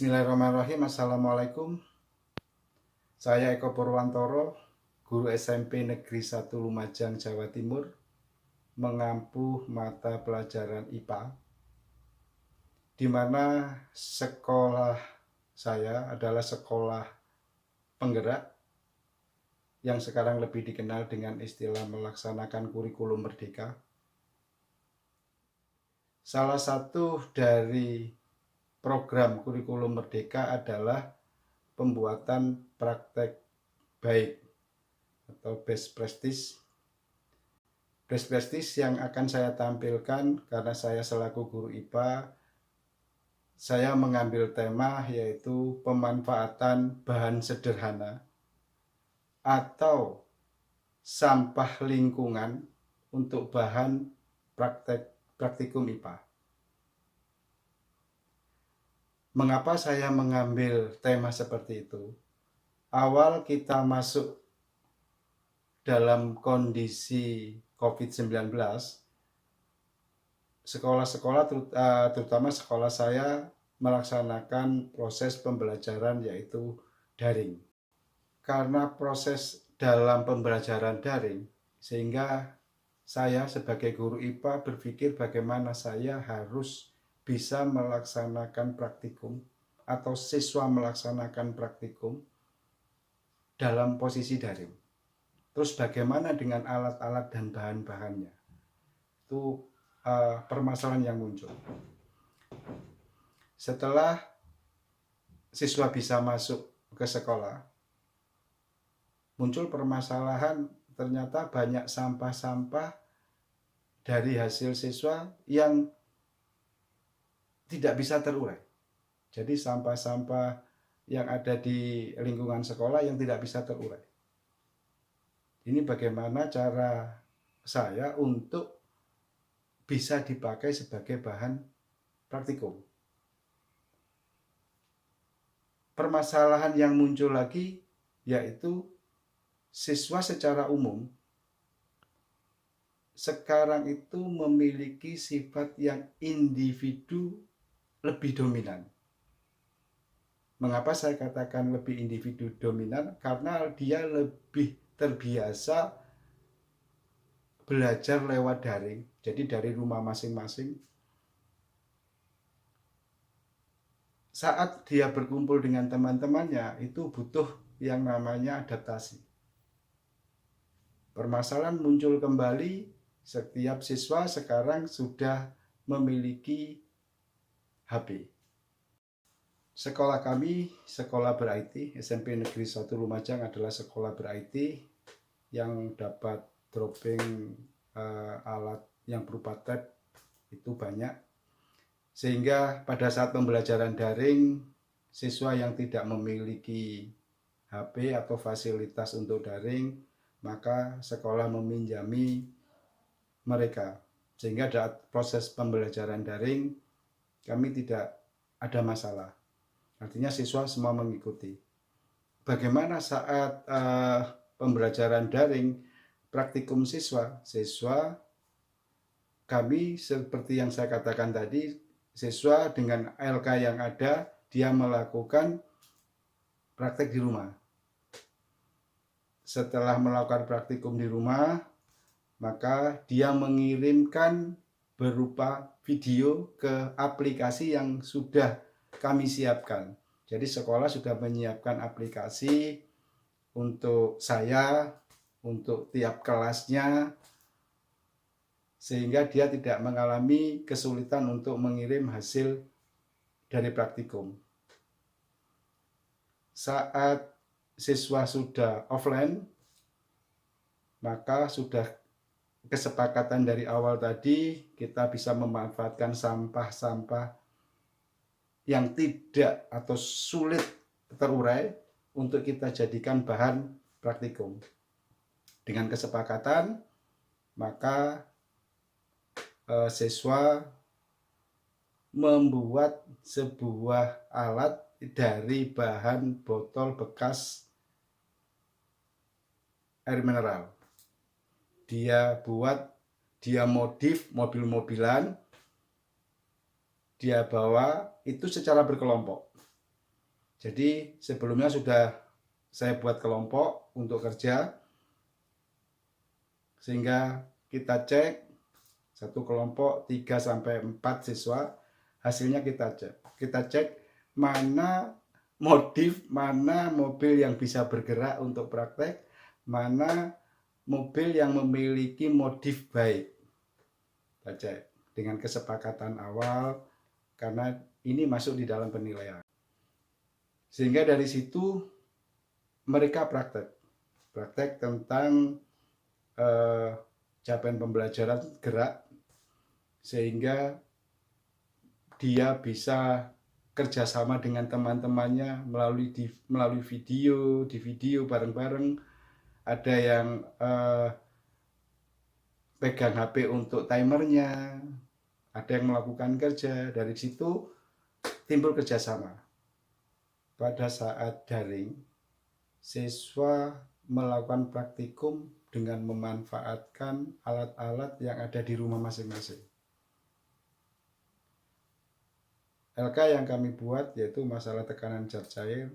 Bismillahirrahmanirrahim. Assalamualaikum. Saya Eko Purwantoro, guru SMP Negeri 1 Lumajang, Jawa Timur, mengampu mata pelajaran IPA, di mana sekolah saya adalah sekolah penggerak yang sekarang lebih dikenal dengan istilah melaksanakan kurikulum merdeka. Salah satu dari program kurikulum merdeka adalah pembuatan praktek baik atau best practice. Best practice yang akan saya tampilkan karena saya selaku guru IPA, saya mengambil tema yaitu pemanfaatan bahan sederhana atau sampah lingkungan untuk bahan praktikum IPA. Mengapa saya mengambil tema seperti itu? Awal kita masuk dalam kondisi COVID-19, sekolah-sekolah terutama sekolah saya melaksanakan proses pembelajaran yaitu daring. Karena proses dalam pembelajaran daring, sehingga saya sebagai guru IPA berpikir bagaimana saya harus bisa melaksanakan praktikum atau siswa melaksanakan praktikum dalam posisi daring. Terus bagaimana dengan alat-alat dan bahan-bahannya? Itu permasalahan yang muncul. Setelah siswa bisa masuk ke sekolah, muncul permasalahan ternyata banyak sampah-sampah dari hasil siswa yang tidak bisa terurai. Jadi sampah-sampah yang ada di lingkungan sekolah yang tidak bisa terurai. Ini bagaimana cara saya untuk bisa dipakai sebagai bahan praktikum. Permasalahan yang muncul lagi yaitu siswa secara umum sekarang itu memiliki sifat yang individu lebih dominan. Mengapa saya katakan lebih individu dominan? Karena dia lebih terbiasa belajar lewat daring, jadi dari rumah masing-masing. Saat dia berkumpul dengan teman-temannya, itu butuh yang namanya adaptasi. Permasalahan muncul kembali, setiap siswa sekarang sudah memiliki HP. Sekolah kami, sekolah ber-IT, SMP Negeri 1 Lumajang adalah sekolah ber-IT yang dapat dropping alat yang berupa tab itu banyak. Sehingga pada saat pembelajaran daring, siswa yang tidak memiliki HP atau fasilitas untuk daring, maka sekolah meminjami mereka. Sehingga dalam proses pembelajaran daring, kami tidak ada masalah. Artinya siswa semua mengikuti. Bagaimana saat pembelajaran daring, praktikum siswa kami seperti yang saya katakan tadi, siswa dengan LK yang ada, dia melakukan praktek di rumah. Setelah melakukan praktikum di rumah, maka dia mengirimkan berupa video ke aplikasi yang sudah kami siapkan. Jadi sekolah sudah menyiapkan aplikasi untuk saya, untuk tiap kelasnya, sehingga dia tidak mengalami kesulitan untuk mengirim hasil dari praktikum. Saat siswa sudah offline, maka sudah kesepakatan dari awal tadi, kita bisa memanfaatkan sampah-sampah yang tidak atau sulit terurai untuk kita jadikan bahan praktikum. Dengan kesepakatan, maka siswa membuat sebuah alat dari bahan botol bekas air mineral. Dia modif mobil-mobilan, dia bawa itu secara berkelompok. Jadi sebelumnya sudah saya buat kelompok untuk kerja, sehingga kita cek satu kelompok 3-4 siswa, hasilnya kita cek mana modif, mana mobil yang bisa bergerak untuk praktek, mana mobil yang memiliki modif baik. Kita cek dengan kesepakatan awal, karena ini masuk di dalam penilaian. Sehingga dari situ mereka praktek tentang capaian pembelajaran gerak, sehingga dia bisa kerjasama dengan teman-temannya melalui video, di video bareng-bareng. Ada yang pegang HP untuk timernya, ada yang melakukan kerja. Dari situ timbul kerjasama. Pada saat daring, siswa melakukan praktikum dengan memanfaatkan alat-alat yang ada di rumah masing-masing. LK yang kami buat yaitu masalah tekanan zat cair,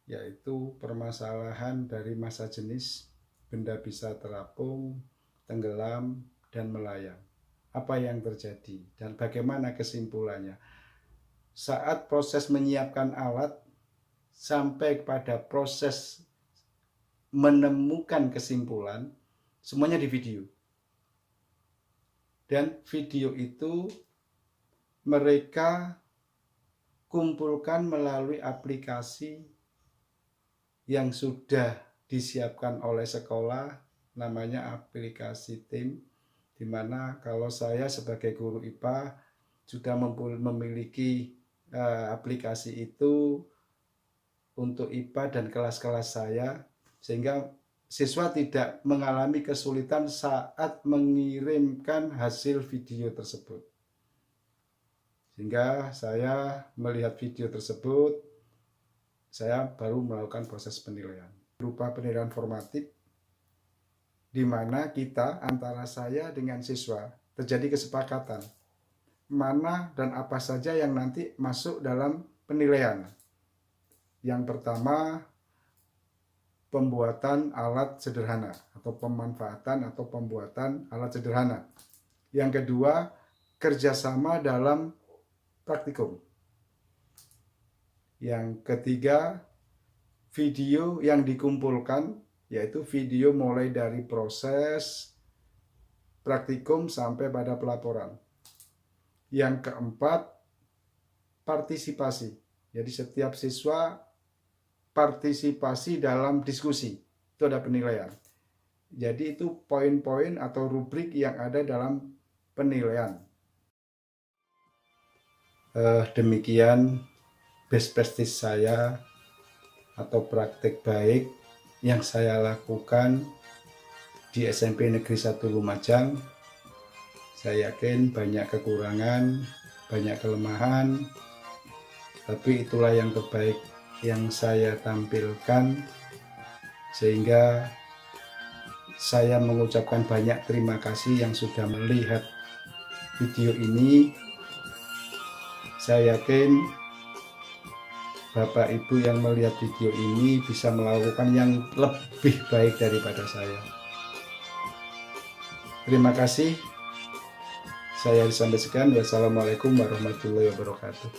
yaitu permasalahan dari massa jenis, benda bisa terapung, tenggelam, dan melayang. Apa yang terjadi dan bagaimana kesimpulannya? Saat proses menyiapkan alat sampai pada proses menemukan kesimpulan, semuanya di video. Dan video itu mereka kumpulkan melalui aplikasi yang sudah disiapkan oleh sekolah, namanya aplikasi TIM, di mana kalau saya sebagai guru IPA sudah memiliki aplikasi itu untuk IPA dan kelas-kelas saya, sehingga siswa tidak mengalami kesulitan saat mengirimkan hasil video tersebut. Sehingga saya melihat video tersebut, saya baru melakukan proses penilaian. Berupa penilaian formatif, di mana kita antara saya dengan siswa terjadi kesepakatan mana dan apa saja yang nanti masuk dalam penilaian. Yang pertama, pembuatan alat sederhana atau pemanfaatan atau pembuatan alat sederhana. Yang kedua, kerjasama dalam praktikum. Yang ketiga, video yang dikumpulkan, yaitu video mulai dari proses praktikum sampai pada pelaporan. Yang keempat, partisipasi. Jadi setiap siswa partisipasi dalam diskusi, itu ada penilaian. Jadi itu poin-poin atau rubrik yang ada dalam penilaian. Demikian best practice saya atau praktek baik yang saya lakukan di SMP Negeri 1 Lumajang. Saya yakin banyak kekurangan, banyak kelemahan, tapi itulah yang terbaik yang saya tampilkan, sehingga saya mengucapkan banyak terima kasih yang sudah melihat video ini. Saya yakin Bapak Ibu yang melihat video ini bisa melakukan yang lebih baik daripada saya. Terima kasih. Saya sampai sekian. Wassalamualaikum warahmatullahi wabarakatuh.